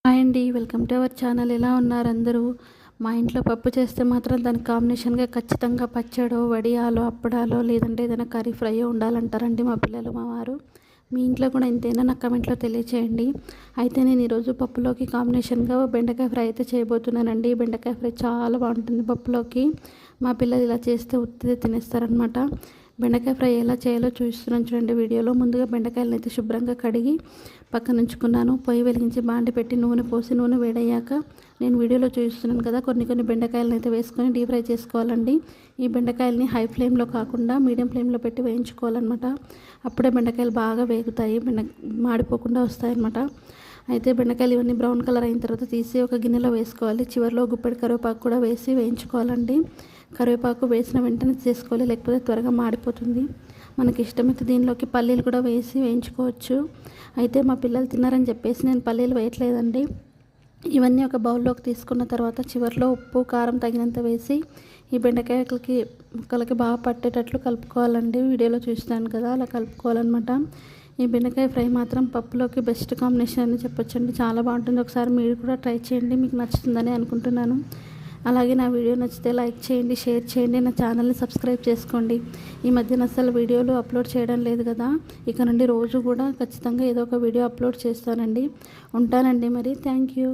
Hi అండి, welcome to our channel. ఎలా ఉన్నారు అందరూ? మా ఇంట్లో పప్పు చేస్తే మాత్రం దానికి కాంబినేషన్గా ఖచ్చితంగా పచ్చడో, వడియాలో, అప్పడాలో, లేదంటే ఏదైనా కర్రీ ఫ్రై ఉండాలంటారండి మా పిల్లలు, మా వారు. మీ ఇంట్లో కూడా ఇంతేనా? నాకు కమెంట్లో తెలియచేయండి. అయితే నేను ఈరోజు పప్పులోకి కాంబినేషన్గా బెండకాయ ఫ్రై అయితే చేయబోతున్నానండి. బెండకాయ ఫ్రై చాలా బాగుంటుంది పప్పులోకి. మా పిల్లలు ఇలా చేస్తే ఉత్తిదే తినేస్తారనమాట. బెండకాయ ఫ్రై ఎలా చేయాలో చూస్తున్నాను చూడండి వీడియోలో. ముందుగా బెండకాయలను అయితే శుభ్రంగా కడిగి పక్కన ఉంచుకున్నాను. పొయ్యి వెలిగించి బాండి పెట్టి నూనె పోసి నూనె వేడయ్యాక నేను వీడియోలో చూస్తున్నాను కదా, కొన్ని బెండకాయలను అయితే వేసుకొని డీప్ ఫ్రై చేసుకోవాలండి. ఈ బెండకాయలని హై ఫ్లేమ్లో కాకుండా మీడియం ఫ్లేమ్లో పెట్టి వేయించుకోవాలన్నమాట. అప్పుడే బెండకాయలు బాగా వేగుతాయి, మాడిపోకుండా వస్తాయన్నమాట. అయితే బెండకాయలు ఇవన్నీ బ్రౌన్ కలర్ అయిన తర్వాత తీసి ఒక గిన్నెలో వేసుకోవాలి. చివరిలో గుప్పెడు కరివేపాకు కూడా వేసి వేయించుకోవాలండి. కరివేపాకు వేసిన వెంటనే చేసుకోవాలి, లేకపోతే త్వరగా మాడిపోతుంది. మనకి ఇష్టమైతే దీనిలోకి పల్లీలు కూడా వేసి వేయించుకోవచ్చు. అయితే మా పిల్లలు తిన్నారని చెప్పేసి నేను పల్లీలు వేయట్లేదండి. ఇవన్నీ ఒక బౌల్లోకి తీసుకున్న తర్వాత చివరిలో ఉప్పు కారం తగినంత వేసి ఈ బెండకాయలకి ముక్కలకి బాగా పట్టేటట్లు కలుపుకోవాలండి. వీడియోలో చూస్తాను కదా, అలా కలుపుకోవాలన్నమాట. ఈ బెండకాయ ఫ్రై మాత్రం పప్పులోకి బెస్ట్ కాంబినేషన్ అని చెప్పొచ్చండి. చాలా బాగుంటుంది. ఒకసారి మీరు కూడా ట్రై చేయండి, మీకు నచ్చుతుందని అనుకుంటున్నాను. అలాగే నా వీడియో నచ్చితే లైక్ చేయండి, షేర్ చేయండి, నా ఛానల్ని సబ్స్క్రైబ్ చేసుకోండి. ఈ మధ్యన అసలు వీడియోలు అప్లోడ్ చేయడం లేదు కదా, ఇక నుండి రోజు కూడా ఖచ్చితంగా ఏదో ఒక వీడియో అప్లోడ్ చేస్తానండి. ఉంటానండి మరి. Thank you.